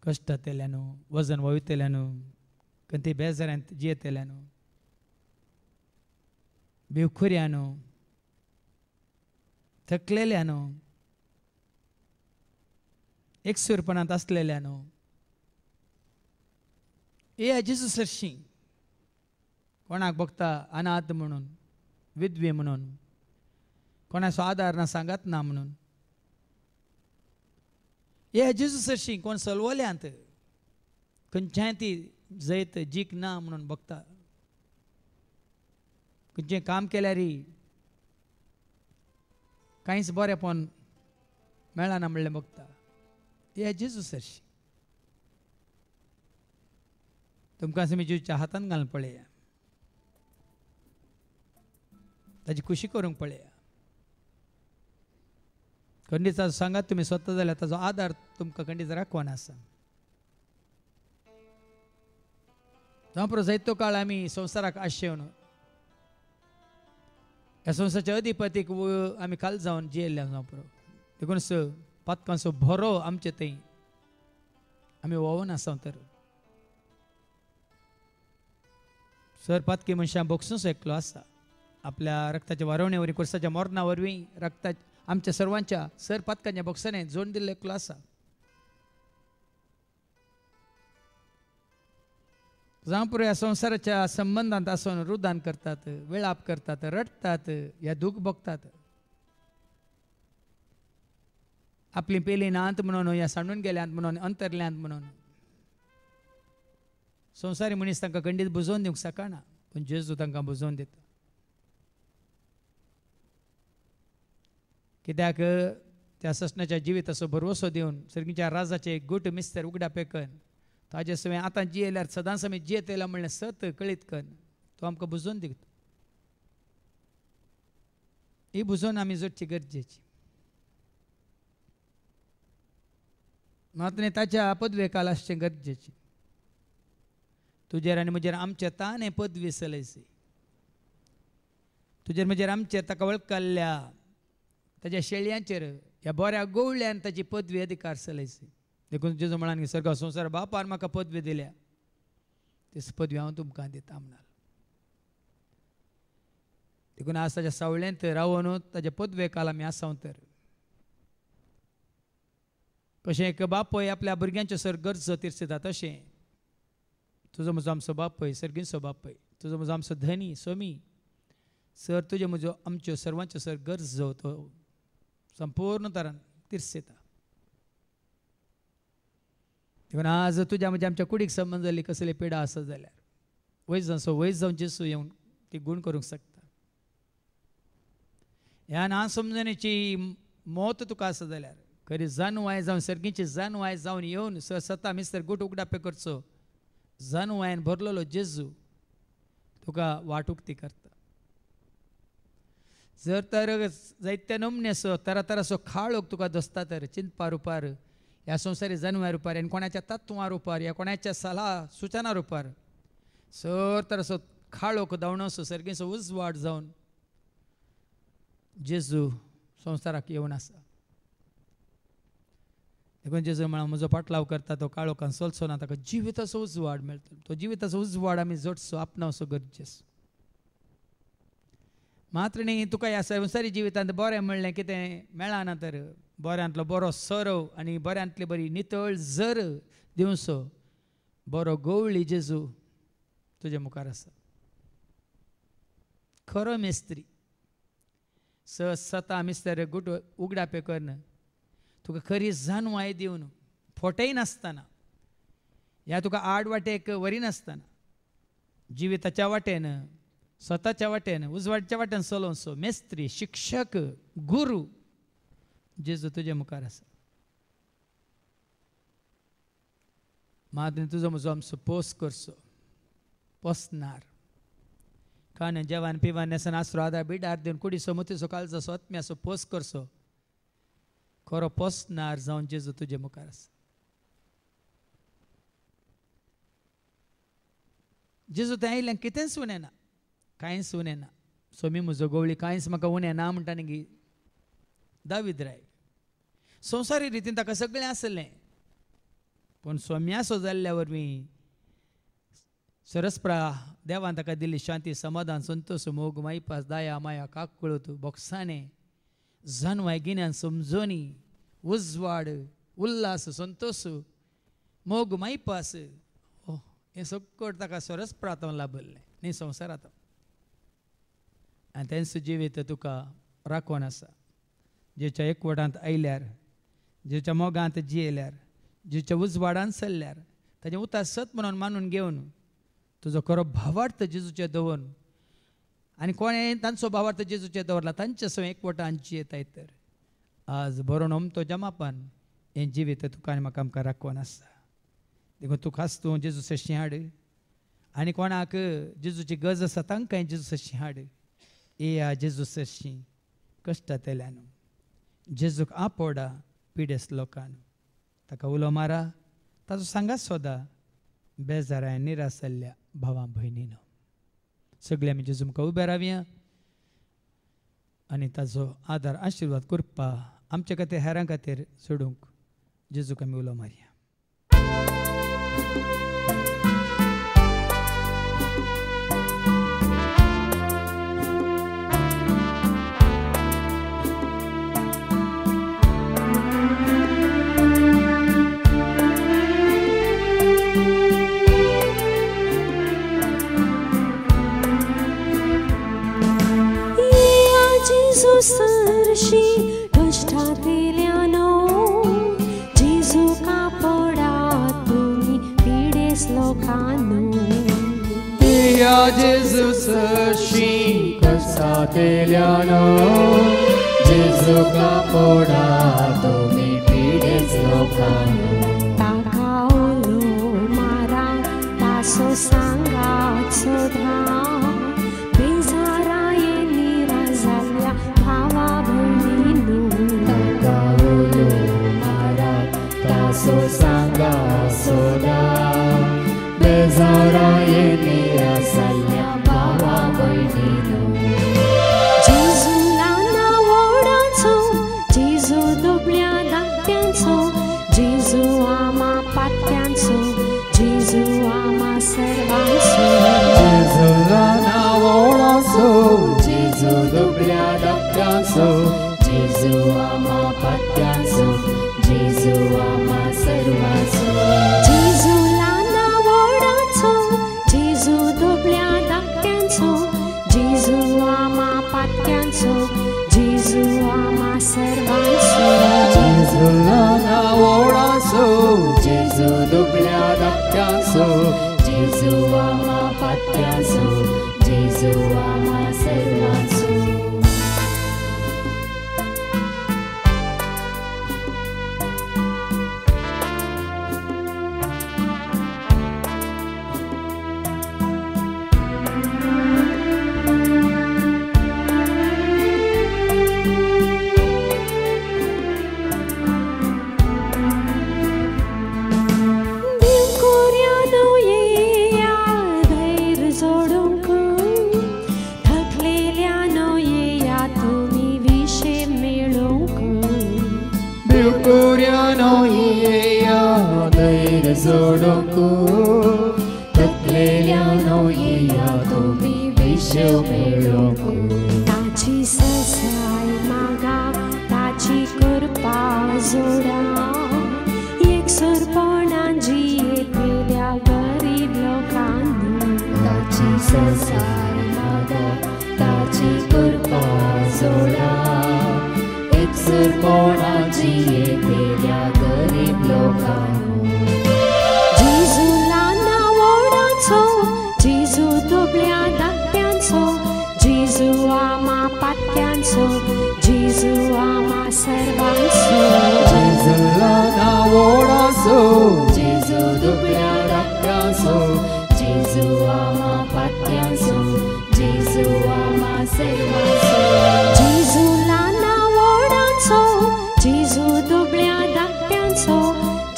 कश्ट येतल्यान वजन वयतल्यान खंय बेजारांत जियेतल्यान बेवखुऱ्यान थकलेल्यान एकसुरपणांत आसलेल्यान येया जेजू सरशी कोणाक बघता अनाथ म्हणून विधवे म्हणून कोणाचो आदार ना सांगात ना म्हणून येया जेजू सरशी कोण सलवल्यांत खंयच्याय ती जैत जीक ना म्हणून बघता खंयचें काम केल्यारय कांयच बरेंपण मेळना म्हणलें बघता येया जेजू सरशी तुमकां आमी जेजूच्या हातान घालून पळया ताची खुशी करूंक पळया खंडीत सांगात तुमी स्वता जाल्यार ताजो आदार तुमकां खंडीत राखवान आसा जावं जायतो काळ आमी संवसाराक आशेवन ह्या संवसाराच्या अधिपतीक आमी खाल जावन जियेल्ल्या जावं देखून पातकांचो भरो आमचे थंय आमी वोवन आसा तर सर पातकी मनशां बोगसूंच एकलो आसा आपल्या रक्ताच्या वारवणे वरवीं कुर्साच्या मोरणा वरवीं रक्ता आमच्या सर्वांच्या सर पातकांच्या बोक्साने जोड दिल्लो एकलो आसा जावं पुरो ह्या संवसाराच्या संबंधांत आसून रुदान करतात वेळाप करतात रडतात ह्या दूख भोगतात आपली पेली नांत म्हणून ह्या सांडून गेल्यांत म्हणून अंतरल्यांत म्हणून संवसारी मनीस तांकां खंडीत बुजोवन दिवंक शकना, पूण जेजू तांकां बुजोवन दिता. कित्याक त्या ससण्याच्या जिविताचो भरवसो दिवन सर्गीच्या राजाचे एक गोट मिस्तर उगडा पेकन ताजे सवय आतां जियेल्यार सदां समय जियेत येयला म्हणल्यार सत कळीत कन तो आमकां बुजोवन दिता. ही बुजोवन आमी जोडची गरजेची. मात्र ताच्या पदवे काल आसचें गरजेची. तुजेर आनी म्हजेर आमचे ताणे पदवी सलयसी. तुजेर म्हजेर आमचेर ताका वळखल्या ताच्या शेळयांचेर ह्या बऱ्या गवळ्यान ताची पदवी अधिकार सलयसी. देखून जेजू म्हणान की सर्गा संवसार बापान म्हाका पदवी दिल्या तीच पदवी हांव तुमकां दिता म्हणाल. देखून आज ताच्या सावळेंत रावून ताच्या पदवे काल आमी आसांव तर कशें एक बापय आपल्या भुरग्यांच्यो सर गरजो तीर्सता तशें तुजो म्हजो आमचो बापय सर्गीचो बापय तुजो म्हजो आमचो धनी स्वामी सर तुज्यो म्हज्यो आमच्यो सर्वांच्यो सर गरजो तो संपूर्ण तरान तीर्सता. देखून आज तुज्या म्हणजे आमच्या कुडीक संबंद जाल्ली कसली पिडा आसत जाल्यार वयस जावन जेजू येवन ती गूण करूंक शकता. ह्या ना समजण्याची मौत तुका आसा जाल्यार खरी जानवाय जावन सर्गीची जानवाय जावन येवन सता मिस्तर गुट उगडापे करचो जानवायन भरलेलो जेजू तुका वाट उक्ती करता. जर तर जायत्या नमनेसो तरातरासो खाळोक तुका दसता तर चिंतपा रुपार ह्या संवसारी जानवाय रुपार आनी कोणाच्या तत्वां रुपार या कोणाच्या सल्हा सुचना रुपार सर तर असो खाळोक दावणसो सर्गीचो उजवाड जावन जेजू संवसाराक येवन आसा. देखून जेजू म्हळ्यार म्हजो पाटलाव करता तो काळोखान चलचो ना ताका जिविताचो उजवाड मेळटलो. तो जिविताचो उजवाड आमी जोडचो आपणावचो गरजेचो. मात्र न्ही तुका ह्या संवसारी जिवितांत बरें म्हणलें कितें मेळना तर बऱ्यांतलो बरो सरव आनी बऱ्यांतली बरी नितळ जर दिवचो बरो गवळी जेजू तुजे मुखार आसा. खरो मेस्त्री सता मिस्तर गुट उगडापे करन तुका खरी जानवाय दिवन फोटय नासतना ह्या तुका आड वाटेक वरी नासतना जिविताच्या वाटेन स्वताच्या वाटेन उजवाडच्या वाटेन चलोवचो मेस्त्री शिक्षक गुरू जेजू तुजे मुखार आसा. मात्र तुजो म्हजो आमचो पोस करचो पोसनार खाण जेवण पिवान नेसन आसरो आदार बिडार दिवन कुडी समतीचो काळजाचो आत्म्याचो पोस करचो खरो पोसनार जावन जेजू तुजे मुखार आसा. जेजू थंय आयिल्ल्यान कितेंच उणेना कांयच उणेना. सोमी म्हजो गवळी कांयच म्हाका उणें ना म्हणटा न्ही दावीद राय. संवसारी रितीन ताका सगळें आसलें पूण सोम्यासो जाल्ल्या वरवीं सरस्प्रा देवान ताका दिल्ली शांती समाधान संतोश मोग माईपास दया माया काकळूत बोगसाणें जानवाय गिन्यान समजोनी उजवाड उल्हास संतोश मोग माईपास हें सगळें ताका सरस्प्रांतान लाभल्लें न्ही संवसारांत. आनी तेंच जिवीत तुका राखोन आसा. जेच्या एकवटांत आयल्यार जेच्या मोगांत जियेल्यार जेच्या उजवाडांत चल्ल्यार ताचें उतार सत म्हणून मानून घेवन तुजो खरो भावार्थ जेजूचे दवरून आनी कोणें तांचो भावार्थ जेजूचे दवरला तांचे सवय एकवटान जियेताय तर आज बरो नमतो जमापान हें जिवीत तुका आनी म्हाका आमकां राखोन आसा. देखून तूं खास तूं जेजू सशी हाड आनी कोणाक जेजूची गरज आसा तांकांय जेजू सशी हाड. येया जेजू सशी कश्टांत येयल्यान जेजूक आपोडा पिडेस लोकान ताका उलो मारा ताचो सांगात सोदा बेजाराय निरासल्ल्या भावां भयणीनो. सगळे आमी जेजू मुखार उबे रावया आनी ताचो आदार आशिर्वाद करपा आमचे खातीर हेरां खातीर सोडूंक जेजूक आमी उलो मारया.
सरशी कष्टांतल्यानो जेजू कापडा तुमी पिडेस लोकांनो
या जेजू सशी कसा तेल्यानो जेजू का पोडा तुम्ही पिडेच लोकांनो
ताका उलो मारा तासो सांगात सोधा बेजारा ये निरा जाल्या भावा भयणीनो
ताका उलो मारा तासो सांगा सोदा बेजारा ये निरा जाल्या भावा भयणीनो
जेजूला नावडाचो जेजू दुबळ्या धाकट्यांचो जेजू आमा पात्यांचो जेजू आमा सर्वांचो
जेजूला नावडाचो जेजू दुबळ्या धाकट्यांचो जेजू आमा पात्यांचो जेजू आमा सर्वांचो
जेजूला नावडाचो जेजू दुबळ्या धाकट्यांचो जेजू आमा पात्यांचो जेजू आमा सर्वांचो
जेजूला नावडाचो जेजू दुबळ्या धाकट्यांचो जेजू आमा पात्यांचो जेजू आमा सर्वांचो
दिवकोऱ्यानो येया धैर्य जोडूंक थकलेल्यानो येया तुम्ही विशे मेळूंक
बिवकुऱ्यानो येया धैर्य जोडूंक थकलेल्यानो येया तुम्ही विशे मेळूंक
ताची ससाय मागा ताची कृपा जोडा एकसुरपणान जियेतल्या गरीब लोकांनी
ताची ससाय मागा ताची कृपा जोडा एकसुरपणाची येतेल्या गरीब लोकांनो
जेजूला नावडाचो जेजू दुबळ्या धाकट्यांचो जेजू आमा पात्यांचो जेजू आमा सर्वांचो
जेजूला नावडाचो जेजू दुबळ्या धाकट्यांचो जेजू आमा पात्यांचो जेजू आमा सर्वांचो
जेजूला नावडाचो जेजू दुबळ्या धाकट्यांचो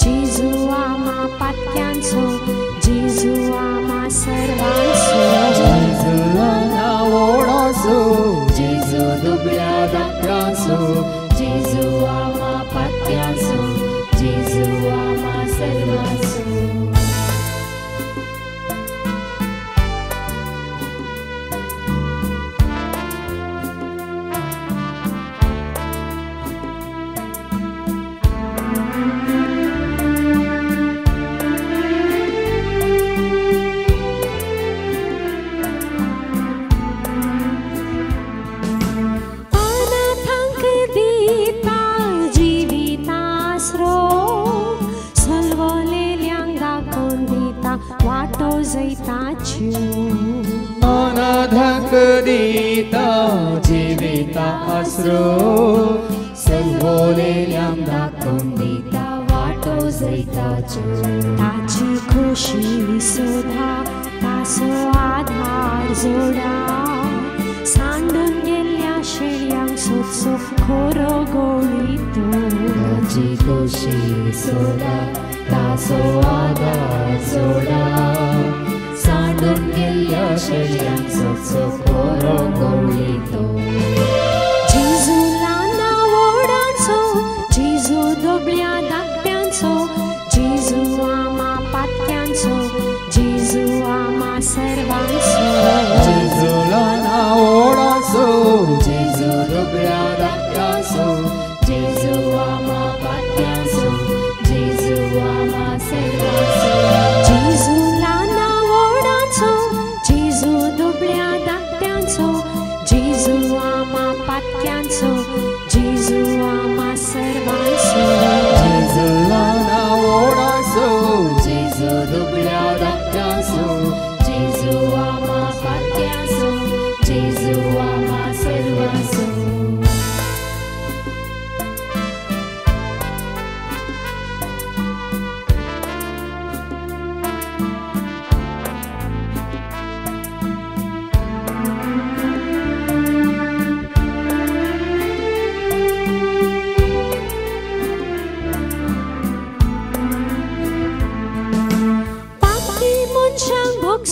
जेजू आमा पात्यांचो जेजू आमा सर्वांचो
जेजूला नावडाचो जेजू दुबळ्या धाकट्यांचो जेजू आमा पात्यांचो जेजू आमा सर्वांचो
अनाथांक दिता जिवितास्रो सलवलेल्यांक दाखोवन दिता वाटो जैताच्यो
अनाथांक दिता जिविता आसरो सलवलेल्यांक दाखोवन दिता वाटो जैताच्यो
ताची खोशी सोधा ताचो आधार जोडा सांडून गेल्ल्या शेळ्यांक सोदचो खोरो गोळीतो
ताची खोशी सोडा ताचो आधार जोडा सांडून गेल्ल्या शेळ्यांचो खोरो गोळीतो
जेजूला नावडाचो जेजू दुबळ्या धाकट्यांचो जेजू आमा पात्यांचो जेजू आमा सर्वांचो
जेजूला नावडाचो जेजू दुबळ्या धाकट्यांचो जेजू आमा पात्यांचो जेजू आमा सर्वांचो
जेजूला नावडाचो जेजू दुबळ्या धाकट्यांचो जेजू आमा पात्यांचो जेजू आमा सर्वांचो
जेजूला नावडाचो जेजू दुबळ्या धाकट्यांचो जेजू आमा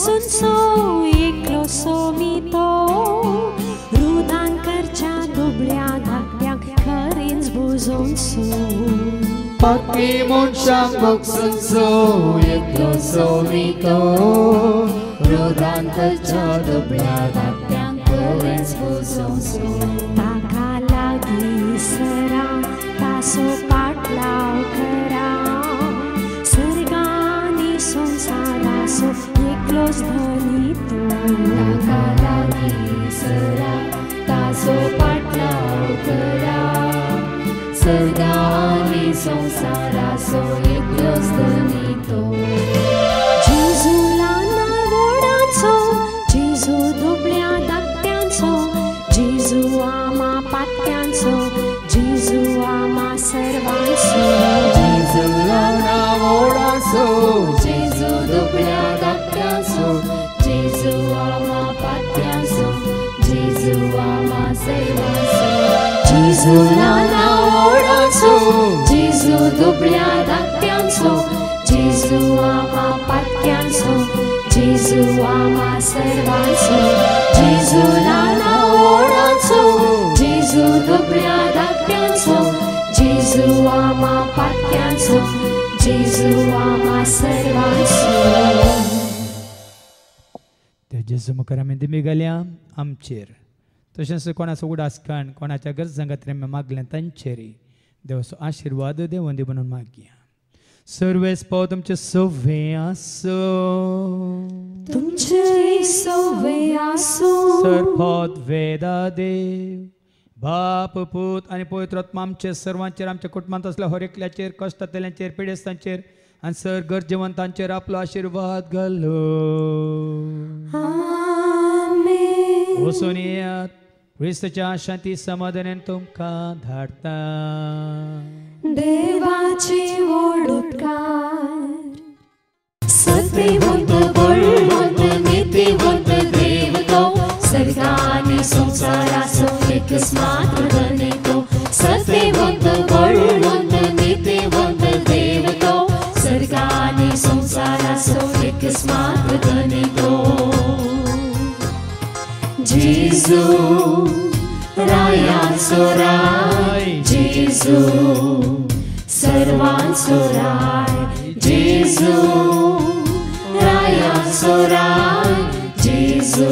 बॉक्सुंचो एकलो सोमितो रुदांकरच्या दुबळ्या धाकट्यांक खरेंच बुजोवचो
पाकी मनशांक बॉक्सुंचो एकलो सोमितो रुदांकरच्या दुबळ्या धाकट्यांक खरेंच बुजोवचो
ताका लागीं सरा तासो पाटलाव करा सर्गानी संसारासो एकलोच धनी तो
ताका लागीं सरा तासो पाटलाव करा सर्गानी संसारासो एकलोच धनी तो
जेजू ल्हान व्हडांचो जेजू दुबळ्या धाकट्यांचो जेजू आमा पात्यांचो जेजू आमा सर्वांचो
जेजू ल्हान व्हडांचो जेजू दुबळ्या धाकट्यांचो जेजू आमा पात्यांचो जेजू आमा सर्वांचो जेजू ल्हान व्हडांचो जेजू दुबळ्या धाकट्यांचो जेजू आमा पात्यांचो जेजू आमा सर्वांचो जेजू ल्हान व्हडांचो जेजू दुबळ्या धाकट्यांचो जेजू आमा पात्यांचो जेजू आमा सर्वांचो
ते जेजू मुखार आमी दिमी घालया आमचेर तशेंच कोणाचो उडासकाण कोणाच्या गरजां खातीर आमी मागलें तांचेरय देवाचो आशिर्वाद देवून दी म्हणून मागया सर्वेस पाव तुमचे सव्वे आसो
तुमचे सव्वे आसो
सर्फात वेदा देव बाप पूत आनी पवित्र आत्मा आमचे सर्वांचेर आमच्या कुटुंबांत असल्या हर एकल्याचेर कश्टांतल्यांचेर पिडेस्तांचेर आनी सर गरजेवंतांचेर आपलो आशिर्वाद घालो
आमेन
वचून येयात क्रिस्ताच्या शांती समाधानान तुमकां धाडटा
देवाचे व्हड उपकार सत्यवंत बळवंत नित्यवंत देव तो सर्गानी संसाराचो एकच मात्र धनी तो सत्यवंत बळवंत नित्यवंत देव तो सर्गानी संसाराचो एकच मात्र धनी तो जेजू रायांचो राय जेजू सर्वांचो राय जेजू रायांचो राय जेजू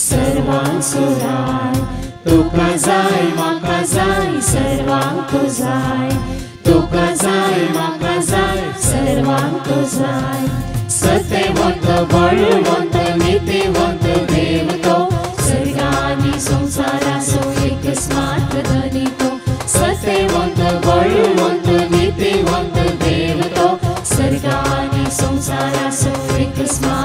सर्वांचो राय तुका जाय म्हाका जाय सर्वांक जाय तुका जाय म्हाका जाय सर्वांक जाय सत्यवंत बळवंत नित्यवंत देव तो सर्गानी संसाराचो एकच मात्र धनी तो सत्यवंत बळवंत नित्यवंत देव तो सर्गानी संसाराचो एकच मात्र